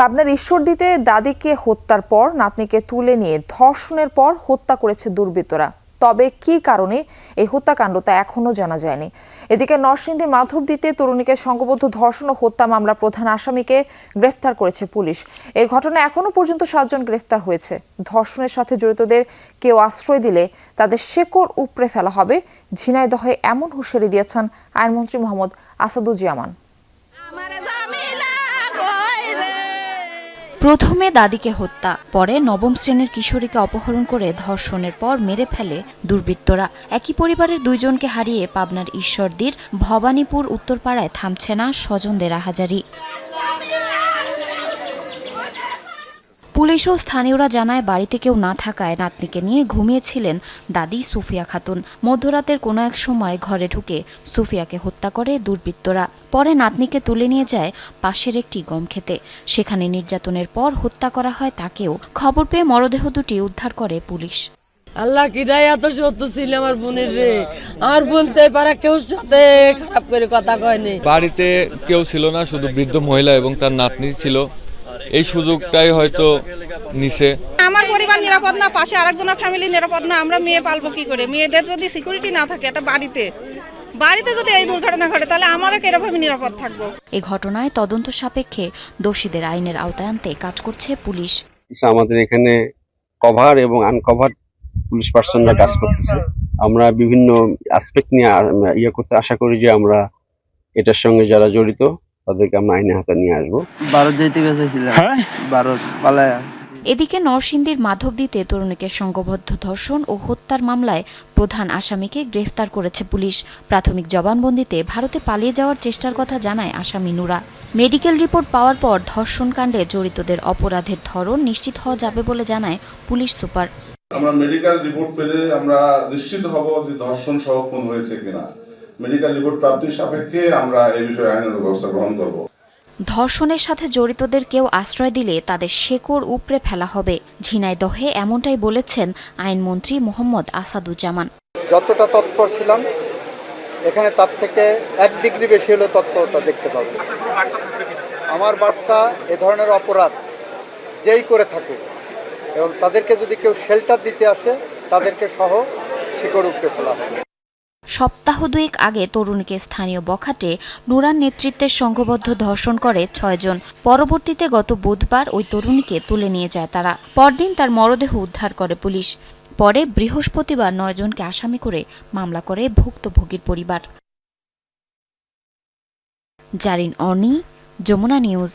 পাবনার ঈশ্বরদীতে দাদিকে হত্যার পর নাতনিকে তুলে নিয়ে ধর্ষণের পর হত্যা করেছে দুর্বৃত্তরা। তবে কি কারণে এই হত্যাকাণ্ড তা এখনো জানা যায়নি। এদিকে নরসিংদী মাধবদীতে তরুণীকে সংঘবদ্ধ ধর্ষণ ও হত্যা মামলার প্রধান আসামিকে গ্রেফতার করেছে পুলিশ। এই ঘটনায় এখনো পর্যন্ত 7 জন গ্রেফতার হয়েছে। ধর্ষণের সাথে জড়িতদের কেউ আশ্রয় দিলে তাদের শেকড় উপড়ে ফেলা হবে, ঝিনাইদহে এমন হুঁশিয়ারি দিয়েছেন আইনমন্ত্রী মোহাম্মদ আসাদুজ্জামান। প্রথমে দাদিকে হত্যা, পরে নবম শ্রেণীর কিশোরীকে অপহরণ করে ধর্ষণের পর মেরে ফেলে দুর্বৃত্তরা। একই পরিবারের 2 জনকে হারিয়ে পাবনার ঈশ্বরদীর ভবানীপুর উত্তরপাড়ায় থামছে না স্বজনদের আহাজারি। পুলিশ ও স্থানীয়রা জানায় বাড়িতে কেউ না থাকায় নাতনিকে নিয়ে ঘুমিয়েছিলেন দাদি সুফিয়া খাতুন। মধ্যরাতের কোনো এক সময় ঘরে ঢুকে সুফিয়াকে হত্যা করে দুর্বৃত্তরা। পরে নাতনিকে তুলে নিয়ে যায় পাশের একটি গম খেতে। সেখানে নির্যাতনের পর হত্যা করা হয় তাকেও। খবর পেয়ে মরদেহ দুটি উদ্ধার করে পুলিশ। আল্লাহ কিরাই এত সত্য ছিল আমার বোনের রে। আমার বোন তো পারা কেউ সাথে খারাপ করে কথা কয়নি। বাড়িতে কেউ ছিল না, শুধু বৃদ্ধ মহিলা এবং তার নাতনি ছিল। এই সুযোগটাই হয়তো নিছে। আমার পরিবার নিরাপদ না, পাশে আরেকজনের ফ্যামিলি নিরাপদ না, আমরা মেয়ে পালবো কি করে? মেয়েদের যদি সিকিউরিটি না থাকে একটা বাড়িতে যদি এই দুর্ঘটনা ঘটে তাহলে আমরা কিভাবে নিরাপদ থাকবো? এই ঘটনায় তদন্ত সাপেক্ষে দোষীদের আইনের আওতায় আনতে কাজ করছে পুলিশ। আমাদের এখানে কভার এবং আনকভার পুলিশ পার্সনরা কাজ করতেছে। আমরা বিভিন্ন অ্যাসপেক্ট নিয়ে করতে আশা করি যে আমরা এটার সঙ্গে যারা জড়িত তাদেরকে আমরা আইনের হাতে নিয়ে আসবো। ভারত যেতে গেছিলাম, ভারত পালায়া। এদিকে নরসিংদীর মাধবদীতে তরুণীকে সংঘবদ্ধ ধর্ষণ ও হত্যার মামলায় প্রধান আসামিকে গ্রেফতার করেছে পুলিশ। প্রাথমিক জবানবন্দিতে ভারতে পালিয়ে যাওয়ার চেষ্টার কথা জানায় আসামি নুরা। মেডিকেল রিপোর্ট পাওয়ার পর ধর্ষণকাণ্ডে জড়িতদের অপরাধের ধরন নিশ্চিত হওয়া যাবে বলে জানায় পুলিশ সুপার। আমরা মেডিকেল রিপোর্ট পেলে আমরা নিশ্চিত হব যে ধর্ষণ সহ খুন হয়েছে কিনা। মেডিকেল রিপোর্ট প্রাপ্তির সাপেক্ষে আমরা এই বিষয়ে আইনের ব্যবস্থা গ্রহণ করব। ধর্ষণের সাথে জড়িতদের কেউ আশ্রয় দিলে তাদের শেকড় উপড়ে ফেলা হবে, ঝিনাইদহে এমনটাই বলেছেন আইনমন্ত্রী মোহাম্মদ আসাদুজ্জামান। যতটা তৎপর ছিলাম এখানে তার থেকে 1 ডিগ্রি বেশি হলে তৎপরতা দেখতে পাবো। আমার বার্তা, এ ধরনের অপরাধ যেই করে থাকে এবং তাদেরকে যদি কেউ শেল্টার দিতে আসে তাদেরকে সহ শিকড় উপড়ে ফেলা হবে। সপ্তাহ 2 আগে তরুণীকে স্থানীয় বখাটে নুরার নেতৃত্বে সংঘবদ্ধ ধর্ষণ করে 6 জন। পরবর্তীতে গত বুধবার ওই তরুণীকে তুলে নিয়ে যায় তারা। পরদিন তার মরদেহ উদ্ধার করে পুলিশ। পরে বৃহস্পতিবার 9 জনকে আসামি করে মামলা করে ভুক্তভোগীর পরিবার। জারিন অর্নি, যমুনা নিউজ।